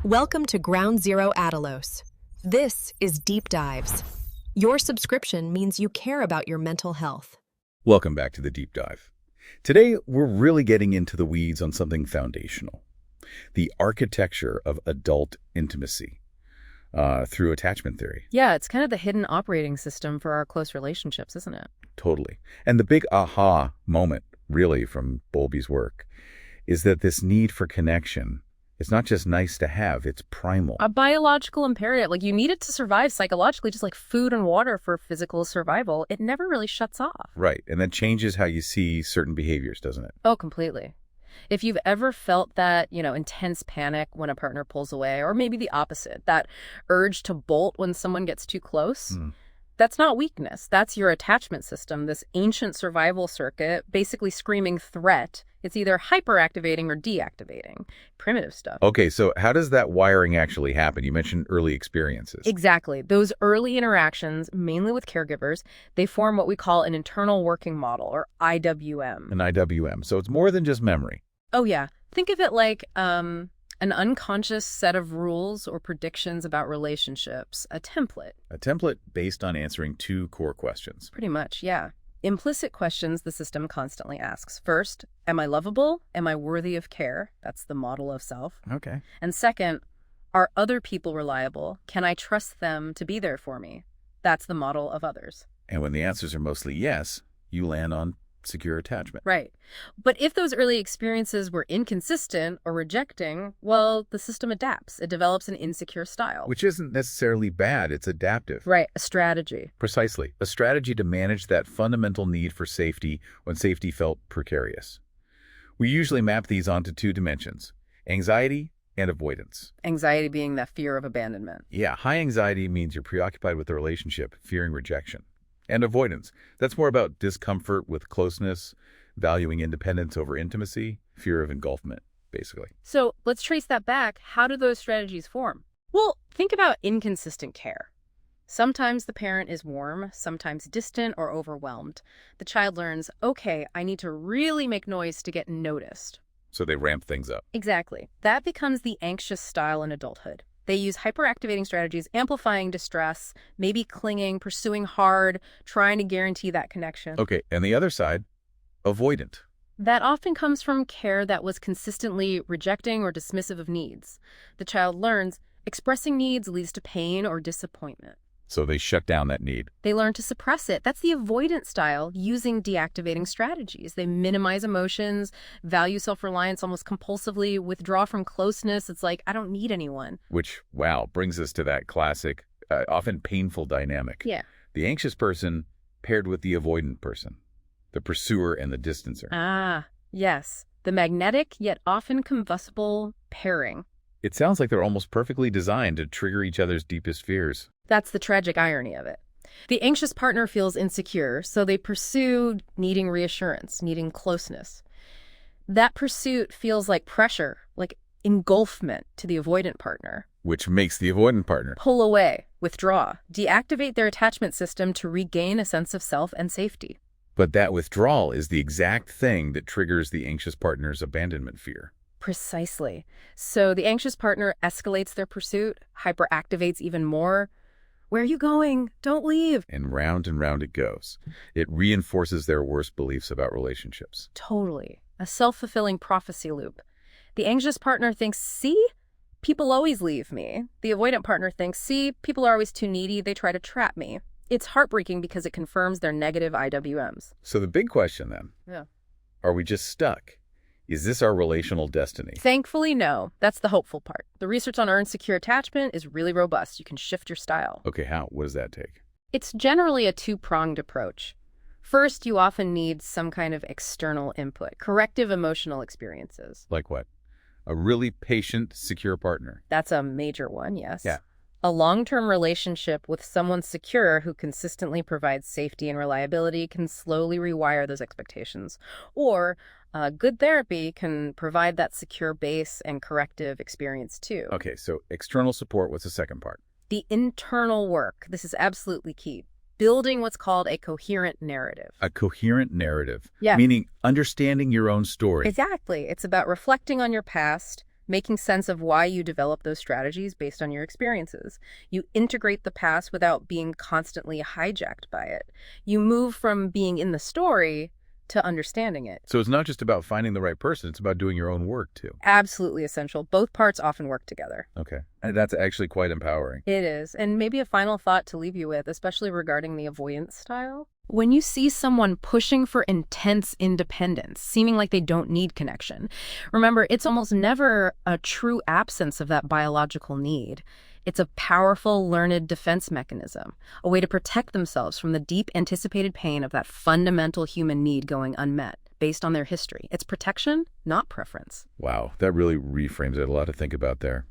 Welcome to Ground Zero Adalos. This is Deep Dives. Your subscription means you care about your mental health. Welcome back to the Deep Dive. Today, we're really getting into the weeds on something foundational. The architecture of adult intimacy through attachment theory. Yeah, it's kind of the hidden operating system for our close relationships, isn't it? Totally. And the big aha moment, really, from Bowlby's work, is that this need for connection is not just nice to have, it's primal. A biological imperative. Like, you need it to survive psychologically, just like food and water for physical survival. It never really shuts off. Right. And that changes how you see certain behaviors, doesn't it? Oh, completely. If you've ever felt that, intense panic when a partner pulls away, or maybe the opposite, that urge to bolt when someone gets too close, that's not weakness. That's your attachment system, this ancient survival circuit, basically screaming threat. It's either hyperactivating or deactivating. Primitive stuff. Okay, so how does that wiring actually happen? You mentioned early experiences. Exactly. Those early interactions, mainly with caregivers, they form what we call an internal working model, or IWM. An IWM. So it's more than just memory. Oh, yeah. Think of it like an unconscious set of rules or predictions about relationships, a template. A template based on answering two core questions. Pretty much, yeah. Implicit questions the system constantly asks. First, am I lovable? Am I worthy of care? That's the model of self. Okay. And second, are other people reliable? Can I trust them to be there for me? That's the model of others. And when the answers are mostly yes, you land on secure attachment. Right. But if those early experiences were inconsistent or rejecting, well, the system adapts. It develops an insecure style. Which isn't necessarily bad, it's adaptive. Right, a strategy. Precisely. A strategy to manage that fundamental need for safety when safety felt precarious. We usually map these onto two dimensions, anxiety and avoidance. Anxiety being that fear of abandonment. Yeah, high anxiety means you're preoccupied with the relationship, fearing rejection. And avoidance. That's more about discomfort with closeness, valuing independence over intimacy, fear of engulfment, basically. So let's trace that back. How do those strategies form? Well, think about inconsistent care. Sometimes the parent is warm, sometimes distant or overwhelmed. The child learns, okay, I need to really make noise to get noticed. So they ramp things up. Exactly. That becomes the anxious style in adulthood. They use hyperactivating strategies, amplifying distress, maybe clinging, pursuing hard, trying to guarantee that connection. Okay, and the other side, avoidant. That often comes from care that was consistently rejecting or dismissive of needs. The child learns expressing needs leads to pain or disappointment. So they shut down that need. They learn to suppress it. That's the avoidant style, using deactivating strategies. They minimize emotions, value self-reliance almost compulsively, withdraw from closeness. It's like, I don't need anyone. Which, wow, brings us to that classic, often painful dynamic. Yeah. The anxious person paired with the avoidant person, the pursuer and the distancer. Ah, yes. The magnetic yet often combustible pairing. It sounds like they're almost perfectly designed to trigger each other's deepest fears. That's the tragic irony of it. The anxious partner feels insecure, so they pursue needing reassurance, needing closeness. That pursuit feels like pressure, like engulfment to the avoidant partner. Which makes the avoidant partner Pull away, withdraw, deactivate their attachment system to regain a sense of self and safety. But that withdrawal is the exact thing that triggers the anxious partner's abandonment fear. Precisely. So the anxious partner escalates their pursuit, hyperactivates even more. Where are you going? Don't leave. And round it goes. It reinforces their worst beliefs about relationships. Totally. A self-fulfilling prophecy loop. The anxious partner thinks, see, people always leave me. The avoidant partner thinks, see, people are always too needy. They try to trap me. It's heartbreaking because it confirms their negative IWMs. So the big question then, are we just stuck? Is this our relational destiny? Thankfully, no. That's the hopeful part. The research on earned secure attachment is really robust. You can shift your style. Okay, how? What does that take? It's generally a two-pronged approach. First, you often need some kind of external input, corrective emotional experiences. Like what? A really patient, secure partner. That's a major one, yes. Yeah. A long-term relationship with someone secure who consistently provides safety and reliability can slowly rewire those expectations. Or good therapy can provide that secure base and corrective experience too. Okay, so external support, what's the second part? The internal work. This is absolutely key. Building what's called a coherent narrative. A coherent narrative. Yeah. Meaning understanding your own story. Exactly. It's about reflecting on your past, making sense of why you develop those strategies based on your experiences. You integrate the past without being constantly hijacked by it. You move from being in the story to understanding it. So it's not just about finding the right person, it's about doing your own work too. Absolutely essential. Both parts often work together. Okay. And that's actually quite empowering. It is. And maybe a final thought to leave you with, especially regarding the avoidance style. When you see someone pushing for intense independence, seeming like they don't need connection, remember, it's almost never a true absence of that biological need. It's a powerful, learned defense mechanism, a way to protect themselves from the deep anticipated pain of that fundamental human need going unmet, based on their history. It's protection, not preference. Wow, that really reframes it. A lot to think about there.